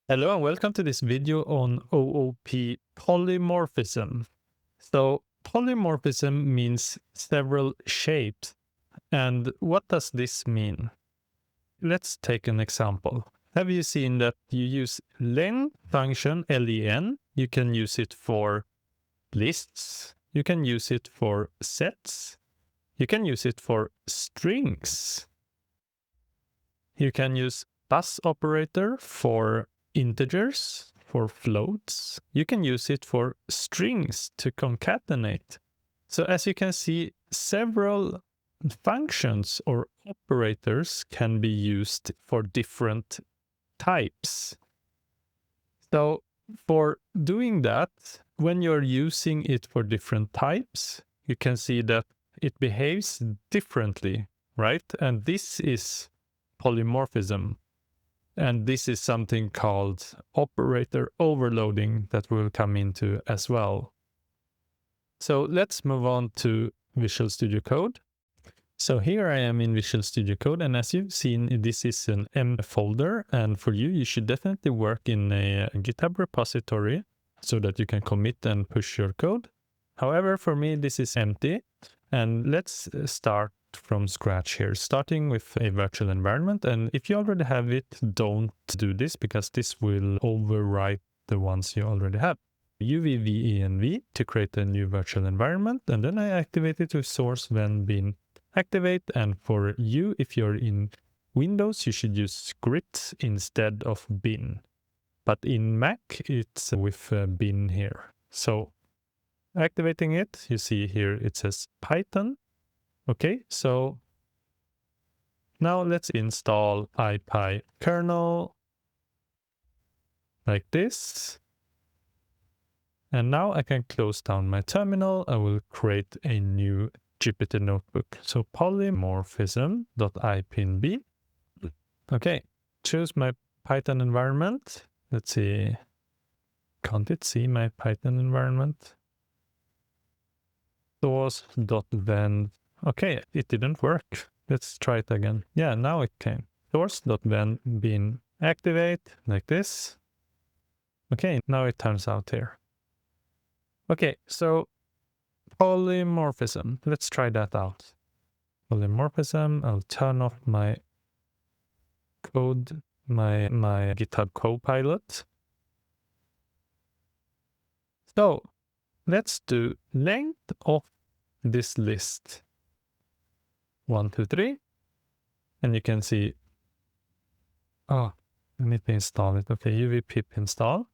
Hello and welcome to this video on OOP polymorphism. So polymorphism means several shapes. And what does this mean? Let's take an example. Have you seen that you use len function, len? You can use it for lists. You can use it for sets. You can use it for strings. You can use plus operator for integers, for floats. You can use it for strings to concatenate. So as you can see, several functions or operators can be used for different types. So for doing that, when you're using it for different types, you can see that it behaves differently, right? And this is polymorphism. And this is something called operator overloading that we'll come into as well. So let's move on to Visual Studio Code. So here I am in Visual Studio Code, and as you've seen, this is an M folder, and for you, you should definitely work in a GitHub repository so that you can commit and push your code. However, for me, this is empty, and let's start from scratch here, starting with a virtual environment. And if you already have it, don't do this because this will overwrite the ones you already have. UVVENV to create a new virtual environment, and then I activate it with source when bin activate. And for you, if you're in Windows, you should use script instead of bin. But in Mac, it's with bin here. So activating it, you see here it says Python. Okay, so now let's install ipykernel like this. And now I can close down my terminal. I will create a new Jupyter notebook. So polymorphism.ipnb. Okay, choose my Python environment. Let's see. Can't it see my Python environment? Source.vend. Okay, it didn't work. Let's try it again. Yeah, now it came. Source.vend bin activate like this. Okay, now it turns out here. Okay, so polymorphism. Let's try that out. Polymorphism. I'll turn off my code, my GitHub Copilot. So let's do length of this list. 1, 2, 3. And you can see, I need to install it. Okay, uv pip install.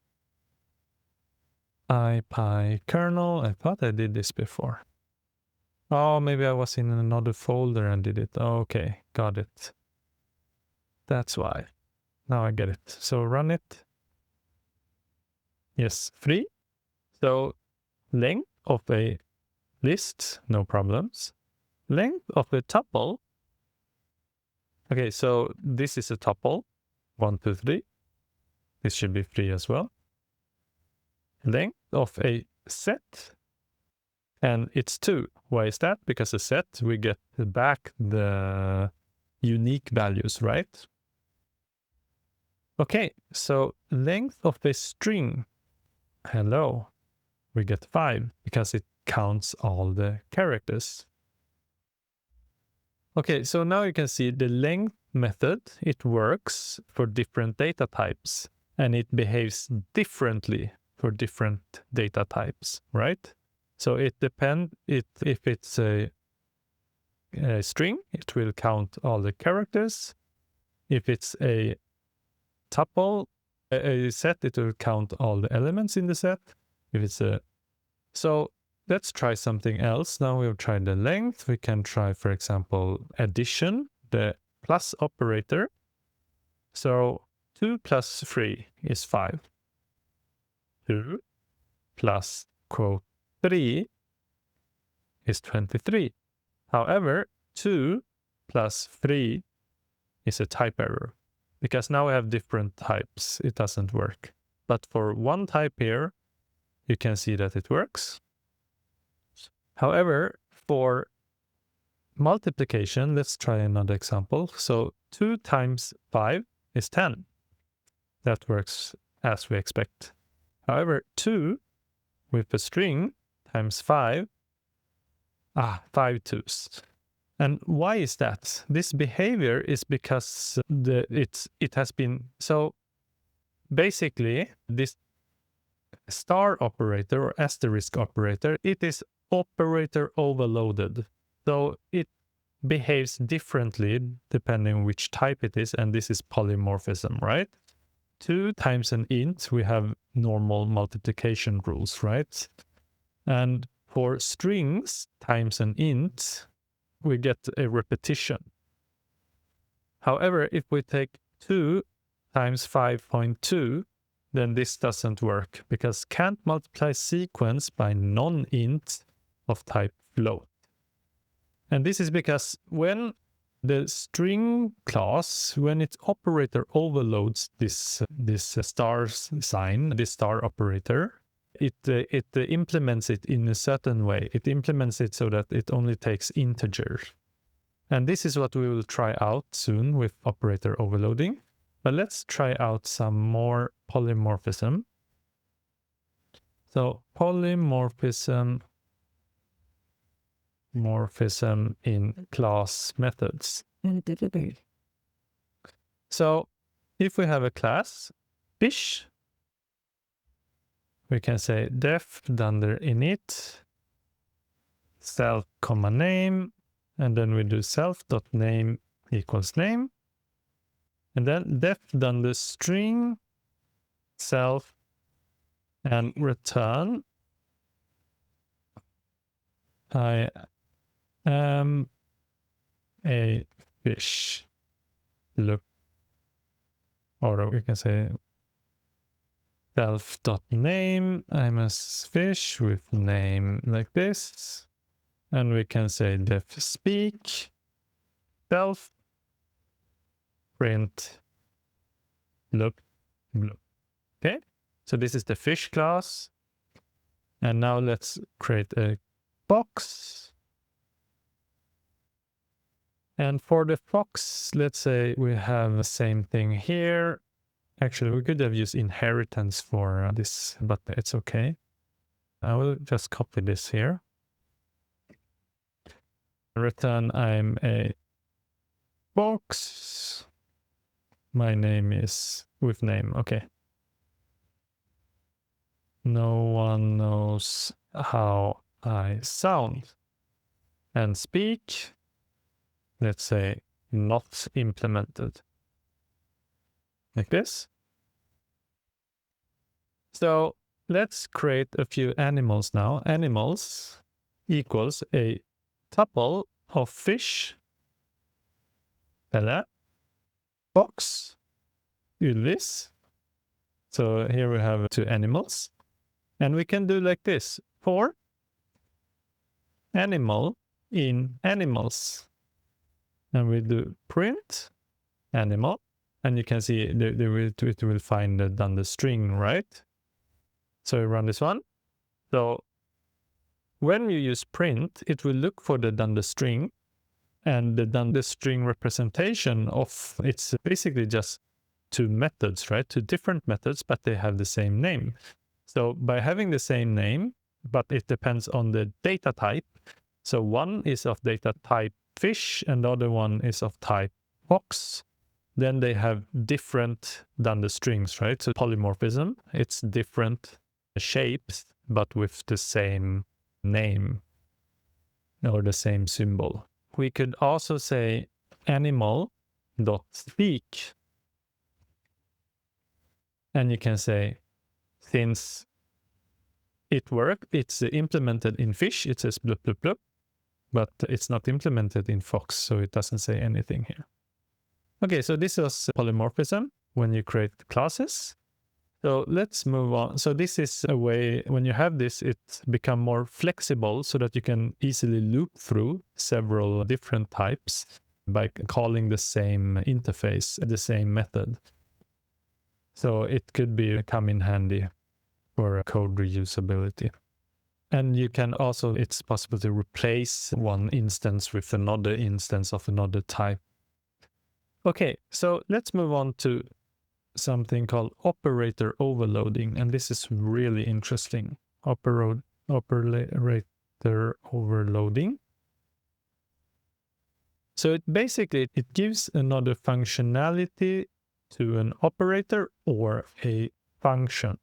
ipykernel. I thought I did this before. Oh, maybe I was in another folder and did it. Okay, got it. That's why. Now I get it. So run it. Yes, free. So length of a list, no problems. Length of a tuple. Okay, so this is a tuple. 1, 2, 3. This should be free as well. Length of a set. And it's 2. Why is that? Because a set, we get back the unique values, right? Okay, so length of a string. Hello. We get 5 because it counts all the characters. Okay, so now you can see the length method. It works for different data types and it behaves differently for different data types, right? So it depends. If it's a string, it will count all the characters. If it's a tuple, a set, it will count all the elements in the set. If it's a... So let's try something else. Now we've tried the length. We can try, for example, addition, the plus operator. So 2 plus 3 is 5. 2 plus quote 3 is 23. However, 2 plus 3 is a type error because now we have different types. It doesn't work. But for one type here, you can see that it works. However, for multiplication, let's try another example. So 2 times 5 is 10. That works as we expect. However, 2 with a string times 5, 5 twos. And why is that? This behavior is because it has been, so basically this star operator or asterisk operator, it is operator overloaded. So it behaves differently depending on which type it is, and this is polymorphism, right? 2 times an int, we have normal multiplication rules, right? And for strings times an int, we get a repetition. However, if we take 2 times 5.2, then this doesn't work because can't multiply sequence by non-int of type float. And this is because when the string class, when its operator overloads this star sign, this star operator, it implements it in a certain way. It implements it so that it only takes integers. And this is what we will try out soon with operator overloading. But let's try out some more polymorphism. So polymorphism in class methods. So if we have a class fish, we can say def dunder init self comma name, and then we do self.name equals name, and then def dunder string self and return I am a fish. Look, or we can say self.name, I'm a fish with name like this. And we can say def speak self print look blue. Okay, so this is the fish class. And now let's create a box. And for the fox, let's say we have the same thing here. Actually, we could have used inheritance for this, but it's okay. I will just copy this here. Return I'm a box. My name is with name. Okay. No one knows how I sound. And speak, let's say not implemented. Like this. So let's create a few animals now. Animals equals a tuple of fish, eller, box, ylvis. So here we have 2 animals. And we can do like this. For animal in animals. And we do print animal. And you can see it will find the string, right? So we run this one. So when you use print, it will look for the dunder string, and the dunder string representation of it's basically just 2 methods, right? 2 different methods, but they have the same name. So by having the same name, but it depends on the data type. So one is of data type fish, and the other one is of type box. Then they have different dunder strings, right? So polymorphism, it's different shapes, but with the same name or the same symbol. We could also say animal.speak. And you can say, since it worked, it's implemented in fish, it says blup, blup, blup, but it's not implemented in fox, so it doesn't say anything here. Okay, so this was polymorphism when you create classes. So let's move on. So this is a way, when you have this, it's become more flexible so that you can easily loop through several different types by calling the same interface, the same method. So it could come in handy for code reusability. And you can also, it's possible to replace one instance with another instance of another type. Okay, so let's move on to something called operator overloading, and this is really interesting. Operator overloading. So it gives another functionality to an operator or a function.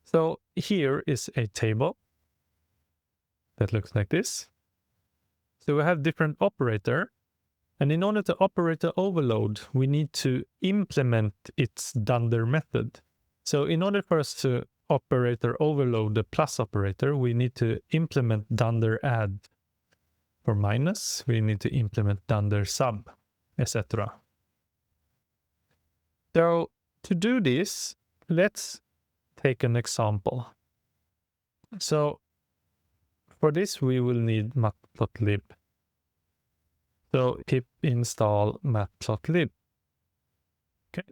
So here is a table that looks like this. So we have different operator, and in order to operator overload, we need to implement its dunder method. So in order for us to operator overload the plus operator, we need to implement dunder add. For minus, we need to implement dunder sub, etc. So to do this, let's take an example. So for this, we will need matplotlib. So pip install matplotlib. Okay.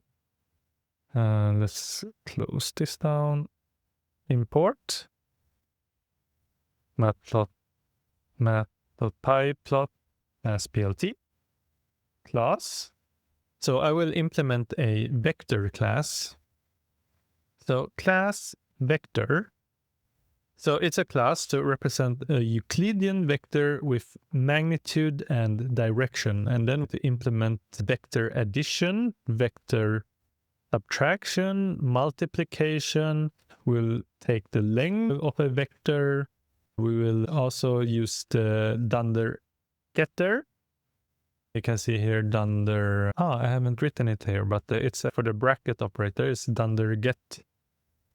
Let's close this down. Import mat.pyplot as plt class. So I will implement a vector class. So class vector. So it's a class to represent a Euclidean vector with magnitude and direction, and then to implement vector addition, vector subtraction, multiplication. We'll take the length of a vector. We will also use the dunder getter. You can see here dunder. I haven't written it here, but it's for the bracket operator. It's dunder get,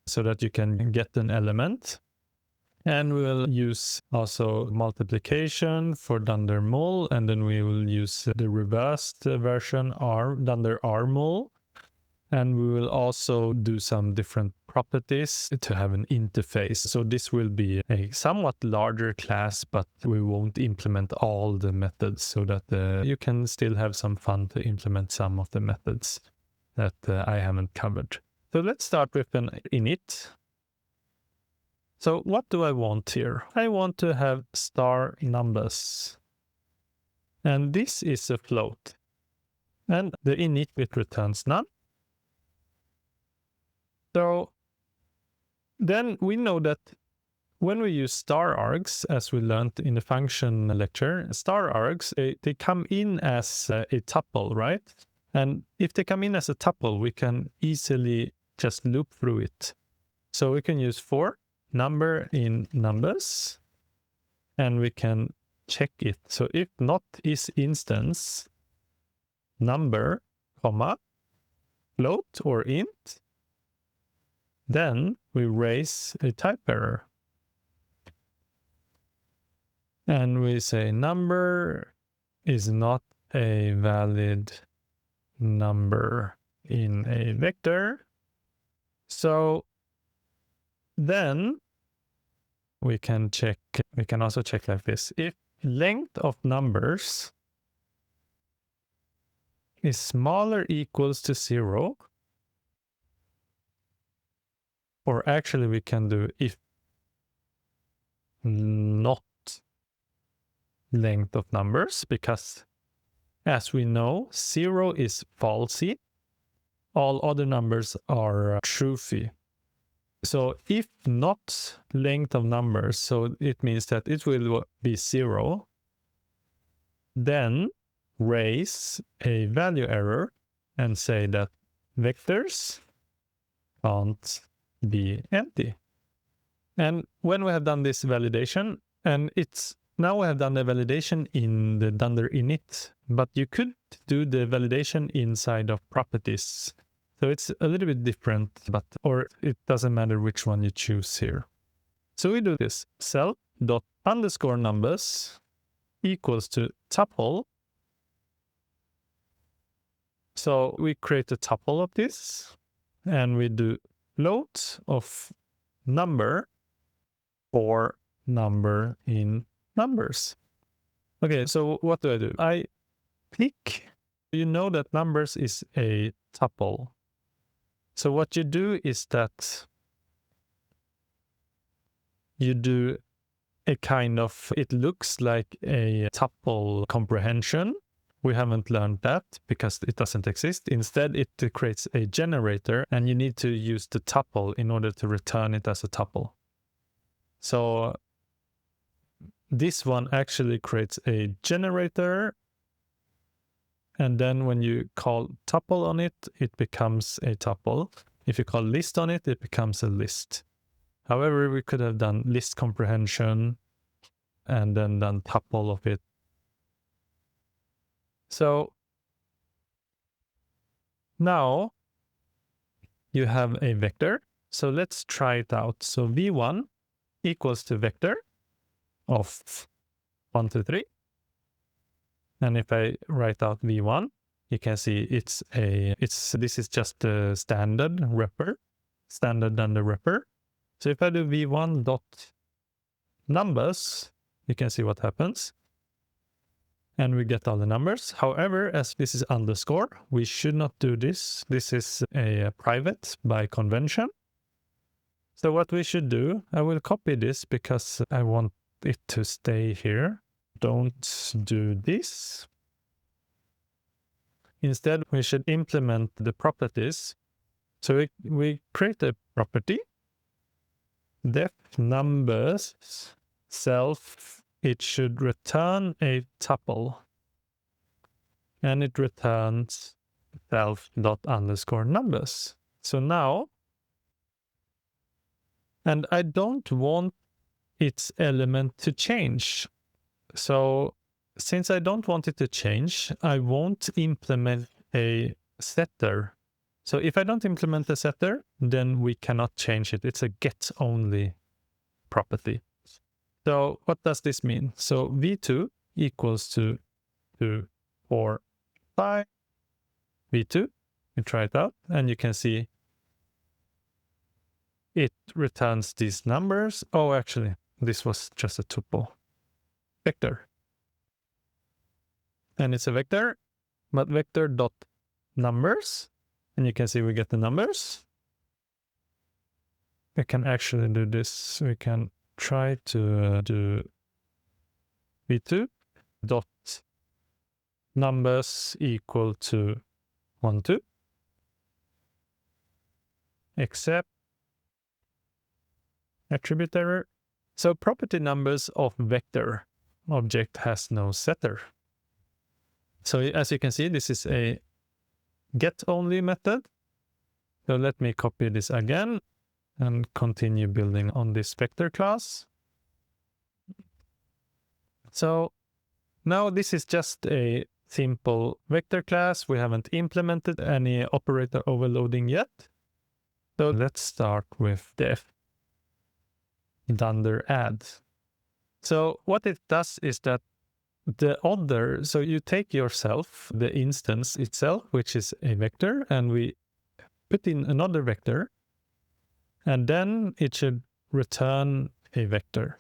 so that you can get an element. And we will use also multiplication for dunder mul, and then we will use the reversed version dunder rmul. And we will also do some different properties to have an interface. So this will be a somewhat larger class, but we won't implement all the methods, so that you can still have some fun to implement some of the methods that I haven't covered. So let's start with an init. So what do I want here? I want to have star numbers. And this is a float. And the init, it returns none. So then we know that when we use star args, as we learned in the function lecture, star args, they come in as a tuple, right? And if they come in as a tuple, we can easily just loop through it. So we can use for number in numbers, and we can check it. So if not is instance number, comma, float or int, then we raise a type error. And we say number is not a valid number in a vector. So then we can also check like this. If length of numbers is smaller equals to 0, or actually we can do if not length of numbers, because as we know, 0 is falsy, all other numbers are truthy. So if not length of numbers, so it means that it will be 0, then raise a value error and say that vectors can't be empty. And when we have done this validation, and now we have done the validation in the dunder init, but you could do the validation inside of properties. So it's a little bit different, or it doesn't matter which one you choose here. So we do this self._numbers equals to tuple. So we create a tuple of this, and we do float of number for number in numbers. Okay, so what do? I click. You know that numbers is a tuple. So what you do is that you do a kind of, it looks like a tuple comprehension, we haven't learned that because it doesn't exist. Instead, it creates a generator, and you need to use the tuple in order to return it as a tuple. So this one actually creates a generator, and then when you call tuple on it, it becomes a tuple. If you call list on it, it becomes a list. However, we could have done list comprehension and then done tuple of it. So now you have a vector. So let's try it out. So v1 equals to vector of 1, 2, 3. And if I write out v1, you can see this is just the standard wrapper, standard under wrapper. So if I do v1 dot numbers, you can see what happens. And we get all the numbers. However, as this is underscore, we should not do this. This is a private by convention. So what we should do, I will copy this because I want it to stay here. Don't do this. Instead, we should implement the properties. So we create a property, def numbers self. It should return a tuple, and it returns self dot underscore numbers. So now, and I don't want its element to change. So since I don't want it to change, I won't implement a setter. So if I don't implement a setter, then we cannot change it. It's a get only property. So what does this mean? So v2 equals to 2, 4, 5. v2, you try it out, and you can see it returns these numbers. Oh, actually, this was just a tuple. Vector. And it's a vector, but vector dot numbers. And you can see we get the numbers. We can actually do this. We can try to do v2 dot numbers equal to 1, 2, except attribute error. So property numbers of vector object has no setter. So as you can see, this is a get only method. So let me copy this again and continue building on this vector class. So now this is just a simple vector class. We haven't implemented any operator overloading yet. So let's start with def dunder add. So what it does is that the other, so you take yourself, the instance itself, which is a vector, and we put in another vector, and then it should return a vector.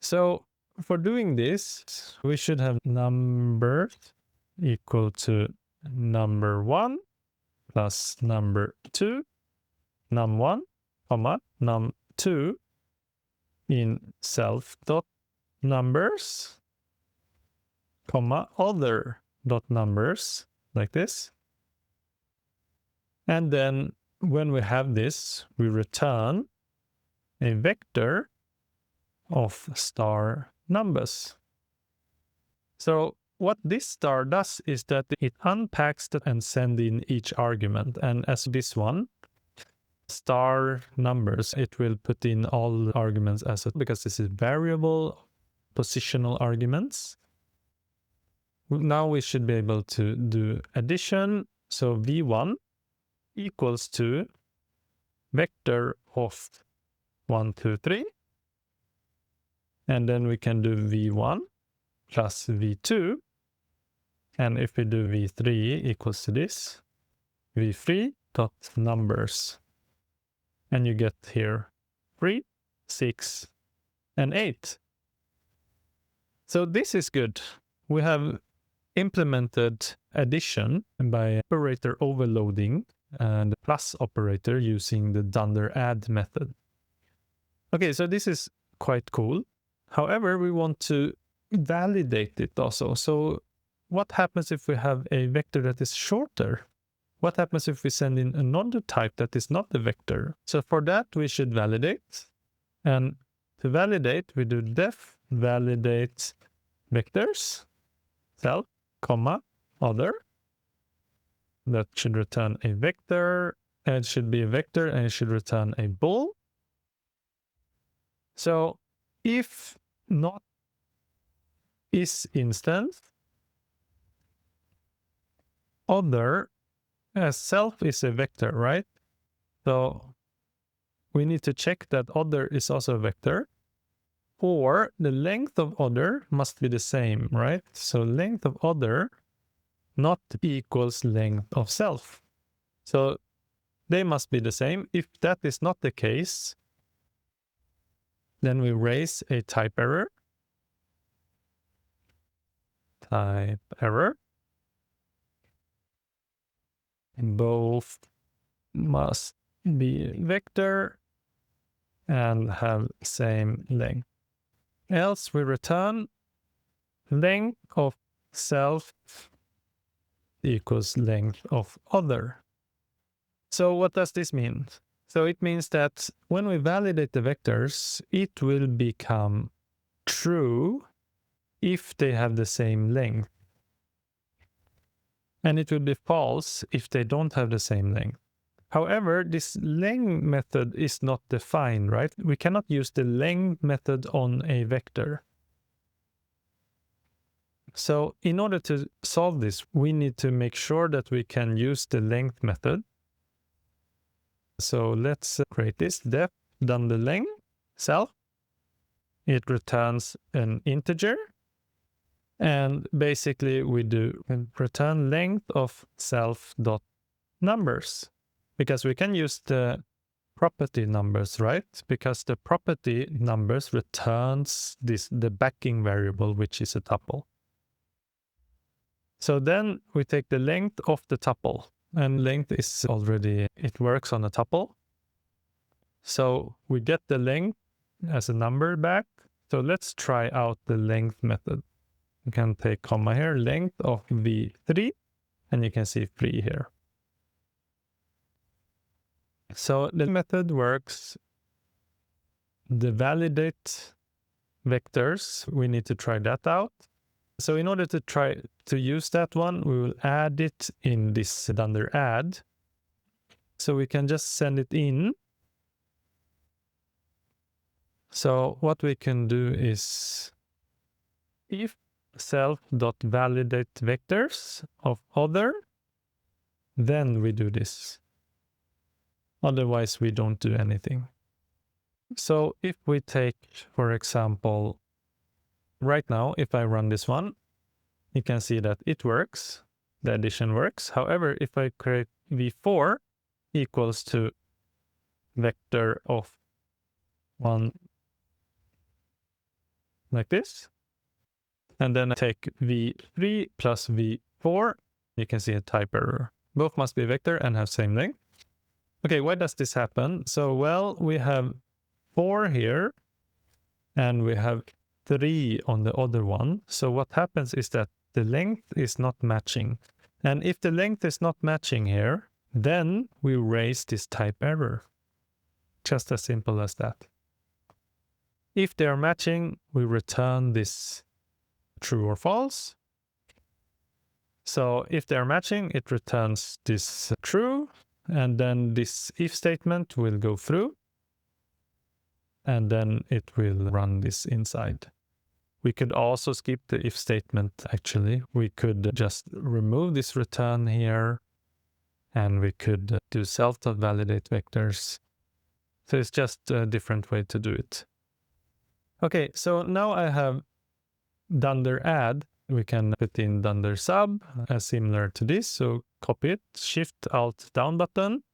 So for doing this, we should have numbers equal to number 1 plus number 2, num1, comma, num2 in self dot numbers, comma, other dot numbers, like this. And then when we have this, we return a vector of star numbers. So what this star does is that it unpacks that and sends in each argument. And as this one, star numbers, it will put in all arguments as a, because this is variable positional arguments. Now we should be able to do addition. So v1 equals to vector of 1, 2, 3. And then we can do v1 plus v2. And if we do v3 equals to this, v3 dot numbers. And you get here 3, 6, and 8. So this is good. We have implemented addition by operator overloading and plus operator using the dunder add method. Okay, so this is quite cool. However, we want to validate it also. So what happens if we have a vector that is shorter? What happens if we send in another type that is not a vector? So for that, we should validate. And to validate, we do def validate vectors, self, comma, other. That should return a vector. And it should be a vector, and it should return a bool. So if not is instance, other as self is a vector, right? So we need to check that other is also a vector, or the length of other must be the same, right? So length of other not equals length of self. So they must be the same. If that is not the case, then we raise a type error. Type error. Both must be vector and have same length. Else we return length of self equals length of other. So what does this mean? So it means that when we validate the vectors, it will become true if they have the same length. And it will be false if they don't have the same length. However, this length method is not defined, right? We cannot use the length method on a vector. So in order to solve this, we need to make sure that we can use the length method. So let's create this def done the length self. It returns an integer. And basically we do return length of self dot numbers, because we can use the property numbers, right? Because the property numbers returns the backing variable, which is a tuple. So then we take the length of the tuple, and length is already, it works on a tuple. So we get the length as a number back. So let's try out the length method. You can take comma here, length of v3, and you can see 3 here. So the method works. The validate vectors, we need to try that out. So in order to try to use that one, we will add it in this under add. So we can just send it in. So what we can do is if self.validate vectors of other, then we do this. Otherwise, we don't do anything. So if we take, for example, right now, if I run this one, you can see that it works. The addition works. However, if I create v4 equals to vector of 1 like this, and then I take v3 plus v4, you can see a type error. Both must be vector and have same length. Okay, why does this happen? So, well, we have 4 here, and we have 3 on the other one. So what happens is that the length is not matching. And if the length is not matching here, then we raise this type error. Just as simple as that. If they are matching, we return this true or false. So if they are matching, it returns this true, and then this if statement will go through, and then it will run this inside. We could also skip the if statement, actually. We could just remove this return here, and we could do self.validate vectors. So it's just a different way to do it. Okay, so now I have dunder add. We can put in dunder sub, similar to this. So copy it, shift alt down button.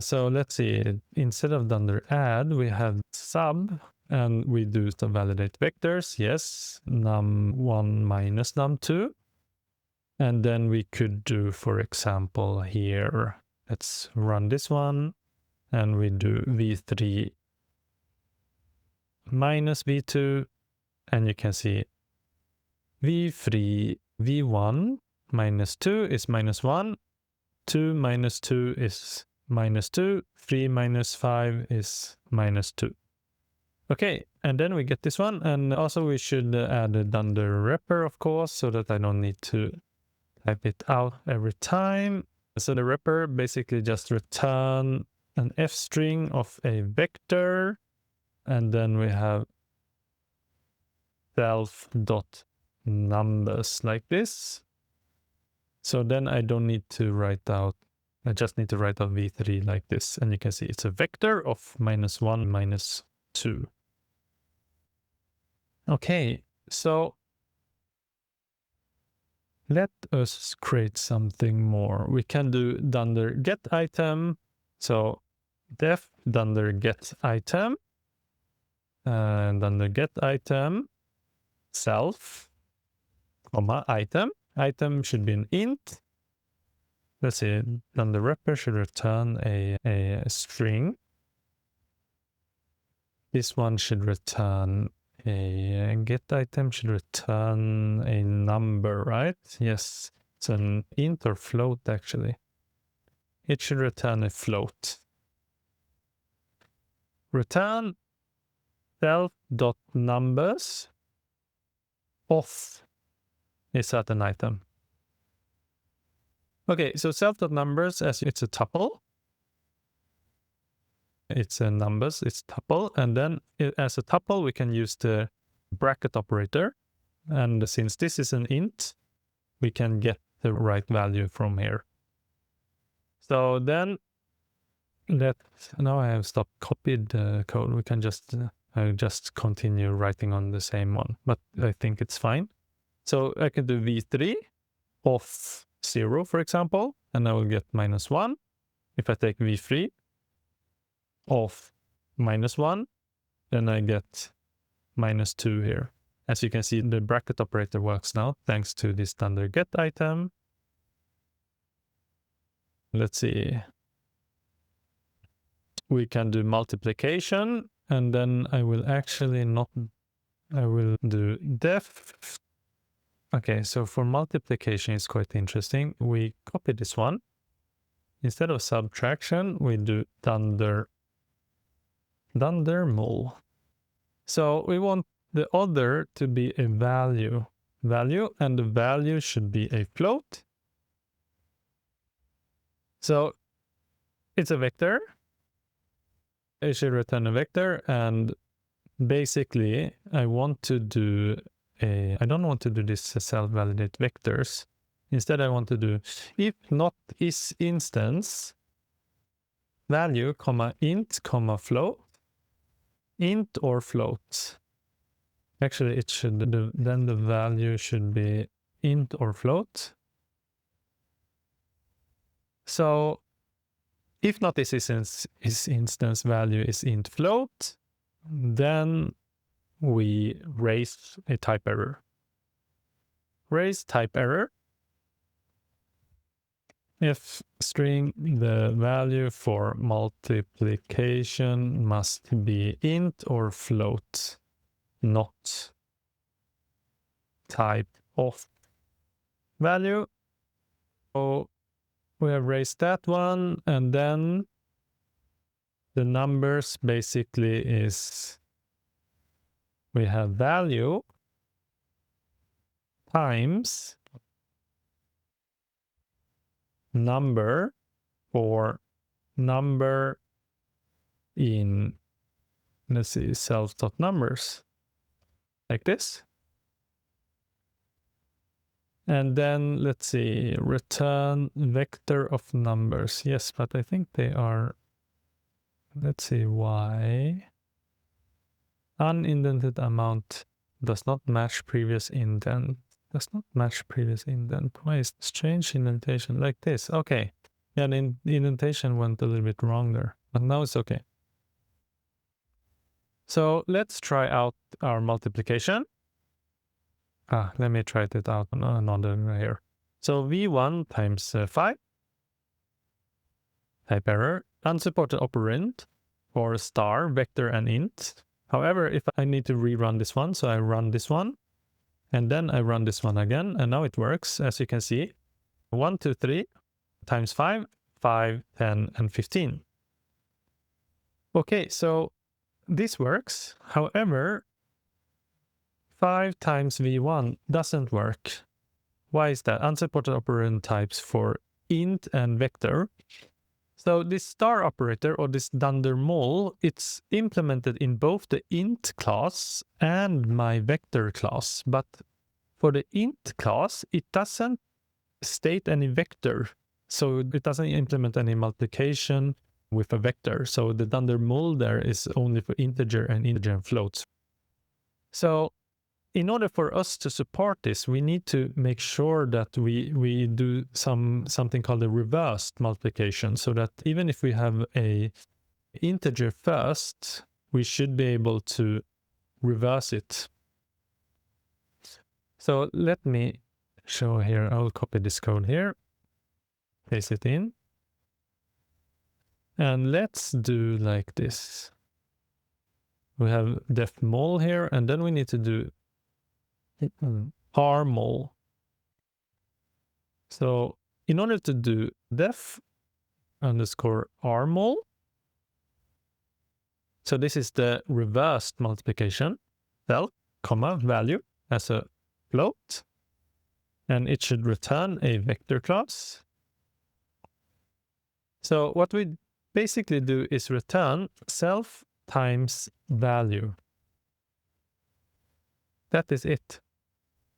So let's see, instead of dunder add, we have sub, and we do some validate vectors. Yes, num1 minus num2. And then we could do, for example, here, let's run this one, and we do v3 minus v2, and you can see v3, v1 minus 2 is minus 1, 2 minus 2 is minus 2, 3 minus 5 is minus 2. Okay, and then we get this one, and also we should add a dunder wrapper, of course, so that I don't need to type it out every time. So the wrapper basically just return an f string of a vector, and then we have self.numbers like this. So then I don't need to write out, I just need to write out v3 like this, and you can see it's a vector of minus 1, minus 2. Okay, so let us create something more. We can do dunder get item. So def dunder get item, and dunder get item self, comma item. Item should be an int. Let's see, dunder wrapper should return a string. This one should return a get item should return a number, right? Yes, it's an int or float actually. It should return a float. Return self.numbers of a certain item. Okay, so self.numbers, as it's a tuple. It's a numbers, it's tuple, and then as a tuple we can use the bracket operator, and since this is an int we can get the right value from here. So then now I have stopped copied the code. We can just continue writing on the same one, but I think it's fine. So I can do v3 of 0, for example, and I will get minus 1. If I take v3 of minus 1, then I get minus 2 here. As you can see, the bracket operator works now thanks to this dunder get item. Let's see. We can do multiplication, and then I will do def. Okay, so for multiplication it's quite interesting. We copy this one. Instead of subtraction, we do dunder mul. So we want the other to be a value, and the value should be a float. So it's a vector. It should return a vector, and basically I want to do I don't want to do this self-validate vectors. Instead I want to do if not is instance value, comma int, comma float, int or float. Actually it should then the value should be int or float. So if not is instance value is int float, then we raise a type error. Raise type error. If string the value for multiplication must be int or float, not type of value. So we have raised that one, and then the numbers basically is we have value times number for number in, let's see, self.numbers like this. And then let's see, return vector of numbers. Yes, but I think they are, let's see why. Unindented amount does not match previous indent. Does not match previous indent. Why is strange indentation like this? Okay. Yeah, the indentation went a little bit wrong there, but now it's okay. So let's try out our multiplication. Let me try it out on another here. So v1 times 5. Type error. Unsupported operand for star, vector, and int. However, if I need to rerun this one, so I run this one, And then I run this one again, and now it works, as you can see. 1, 2, 3 times 5, 5, 10, and 15. Okay, so this works. However, 5 times v1 doesn't work. Why is that? Unsupported operand types for int and vector. So this star operator, or this dunder mul, it's implemented in both the int class and my vector class. But for the int class, it doesn't state any vector. So it doesn't implement any multiplication with a vector. So the dunder mul there is only for integer and floats. So in order for us to support this, we need to make sure that we do something called a reversed multiplication, so that even if we have a integer first, we should be able to reverse it. So let me show here. I'll copy this code here, paste it in, and let's do like this. We have def mul here, and then we need to do r-mul. So in order to do def underscore r-mul, so this is the reversed multiplication, self, comma, value as a float, and it should return a vector class. So what we basically do is return self times value. That is it.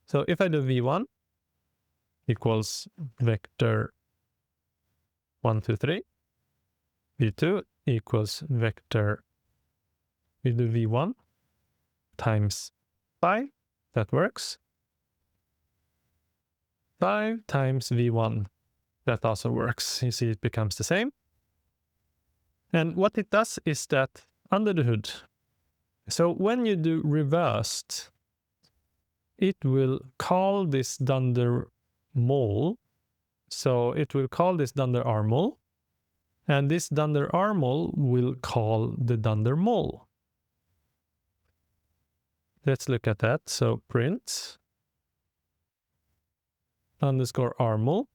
So if I do v1 equals vector 1, 2, 3, v2 equals vector, we do v1 times 5, that works. 5 times v1, that also works. You see it becomes the same. And what it does is that under the hood, so when you do reversed, it will call this dunder mul. So it will call this dunder r-mul, and this dunder r-mul will call the dunder mul. Let's look at that. So print underscore r-mul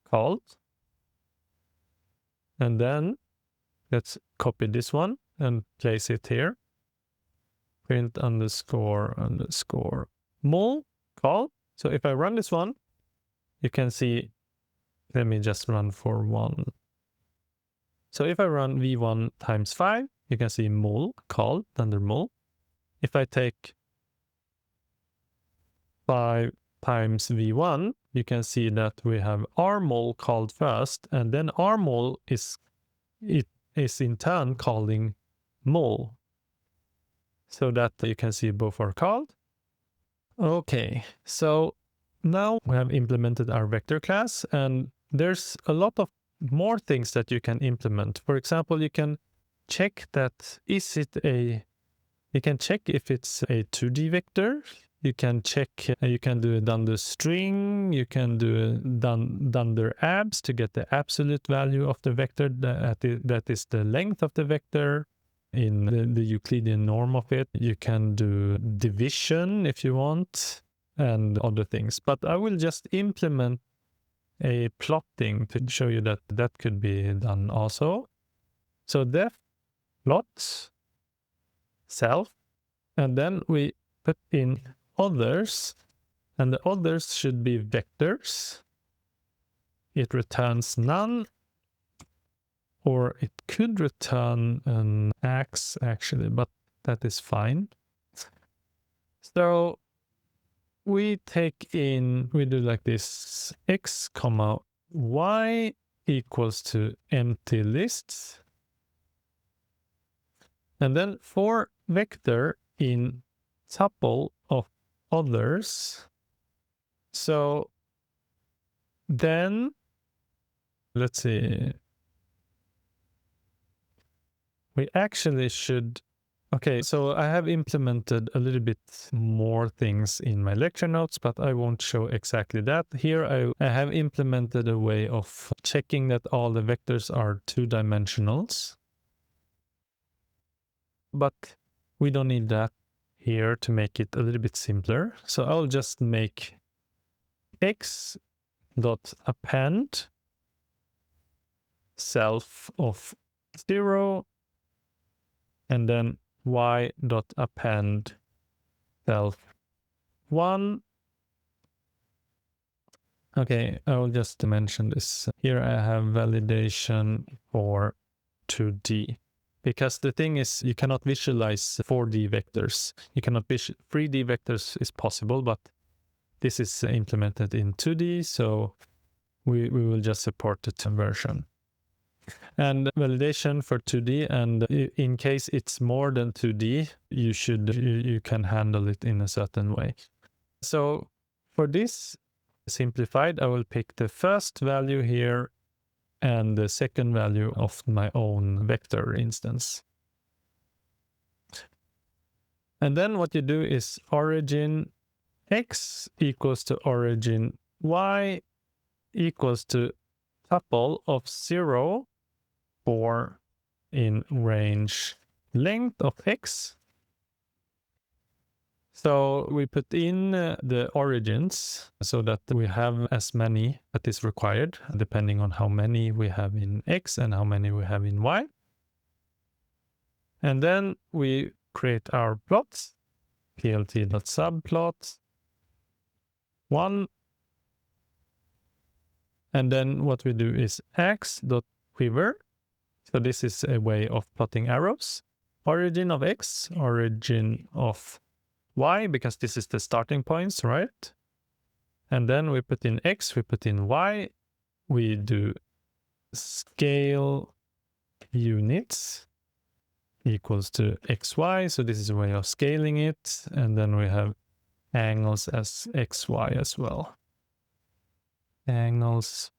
called, and then let's copy this one and place it here. Print underscore mul call. So if I run this one, you can see, let me just run for one. So if I run v1 times 5, you can see mul called, dunder mul. If I take 5 times v1, you can see that we have r-mul called first, and then r-mul is in turn calling mul, so that you can see both are called. Okay, so now we have implemented our vector class, and there's a lot of more things that you can implement. For example, you can check that you can check if it's a 2D vector. You can check, you can do a dunder string, you can do dunder abs to get the absolute value of the vector, that is the length of the vector in the Euclidean norm of it. You can do division if you want, and other things. But I will just implement a plotting to show you that that could be done also. So def plot self, and then we put in others, and the others should be vectors. It returns none, or it could return an x actually, but that is fine. So we do like this: x comma y equals to empty lists, and then for vector in tuple of others. So then let's see, we actually should, okay, so I have implemented a little bit more things in my lecture notes, but I won't show exactly that. Here I have implemented a way of checking that all the vectors are 2-dimensionals, but we don't need that here to make it a little bit simpler. So I'll just make x dot append self of 0 and then y dot append self 1. Okay, I will just mention this. Here I have validation for 2D. Because the thing is, you cannot visualize 4D vectors. You cannot 3D vectors is possible, but this is implemented in 2D, so we will just support the version. And validation for 2D, and in case it's more than 2D, you can handle it in a certain way. So for this simplified, I will pick the first value here and the second value of my own vector instance. And then what you do is origin x equals to origin y equals to tuple of 0 for in range length of x. So we put in the origins so that we have as many that is required, depending on how many we have in x and how many we have in y. And then we create our plots, plt.subplot 1. And then what we do is x.quiver. So this is a way of plotting arrows. Origin of x, origin of y, because this is the starting points, right? And then we put in x, we put in y, we do scale units equals to xy, so this is a way of scaling it, and then we have angles as xy as well. Angles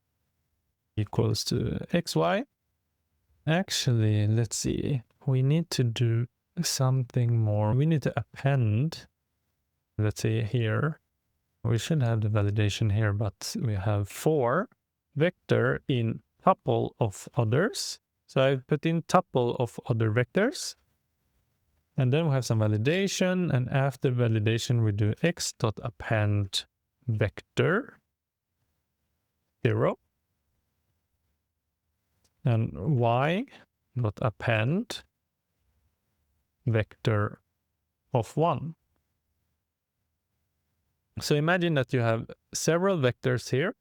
equals to xy. Actually, let's see, we need to do something more. We need to append, let's say here, we should have the validation here, but we have 4 vector in tuple of others. So I've put in tuple of other vectors, and then we have some validation, and after validation we do x.append vector 0 and y.append vector of 1. So imagine that you have several vectors here,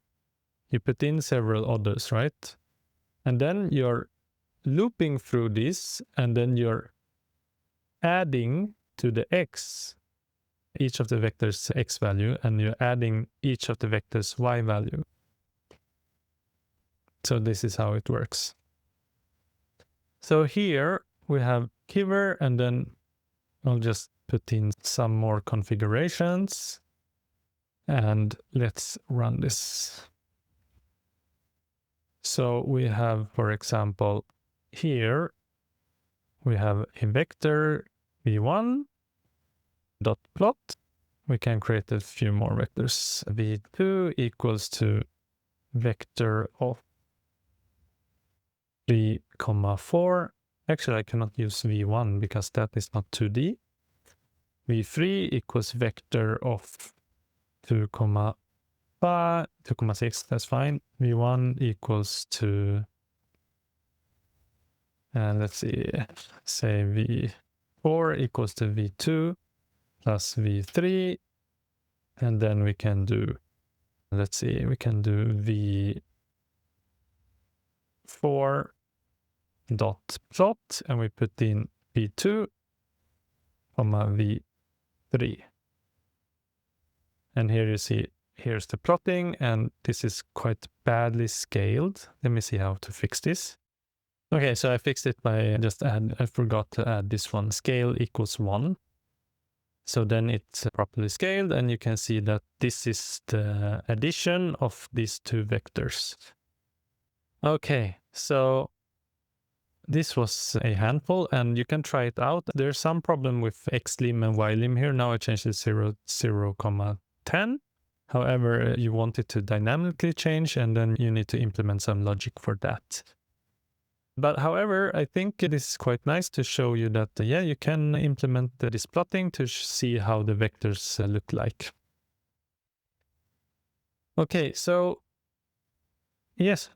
you put in several others, right? And then you're looping through this, and then you're adding to the x, each of the vectors x value, and you're adding each of the vectors y value. So this is how it works. So here we have Kiver, and then I'll just put in some more configurations, and let's run this. So we have, for example, here we have a vector v1 dot plot. We can create a few more vectors. v2 equals to vector of 3, 4. Actually, I cannot use v1 because that is not 2D. v3 equals vector of 2, 5, 2,6, that's fine. v1 equals to, let's see, say v4 equals to v2 plus v3. And then we can do, let's see, we can do v4 dot plot, and we put in v2, v3. And here you see, here's the plotting, and this is quite badly scaled. Let me see how to fix this. Okay, so I fixed it by I forgot to add this one, scale equals 1. So then it's properly scaled, and you can see that this is the addition of these 2 vectors. Okay, so this was a handful, and you can try it out. There's some problem with xlim and ylim here. Now I changed it 0, 0, 10. However, you want it to dynamically change, and then you need to implement some logic for that. But however, I think this is quite nice to show you that, yeah, you can implement this plotting to see how the vectors look like. Okay, so yes,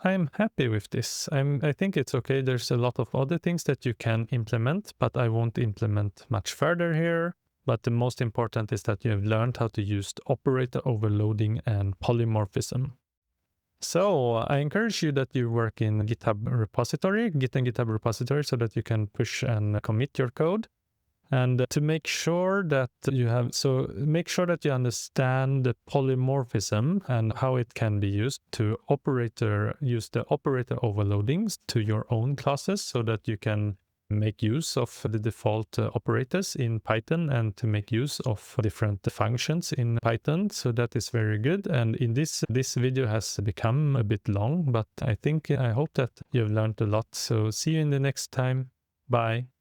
I'm happy with this. I think it's okay. There's a lot of other things that you can implement, but I won't implement much further here. But the most important is that you have learned how to use operator overloading and polymorphism. So I encourage you that you work in GitHub repository, Git and GitHub repository, so that you can push and commit your code. And to make sure that you understand the polymorphism and how it can be used to use the operator overloadings to your own classes so that you can make use of the default operators in Python and to make use of different functions in Python. So that is very good. And in this video has become a bit long, but I hope that you've learned a lot. So see you in the next time. Bye.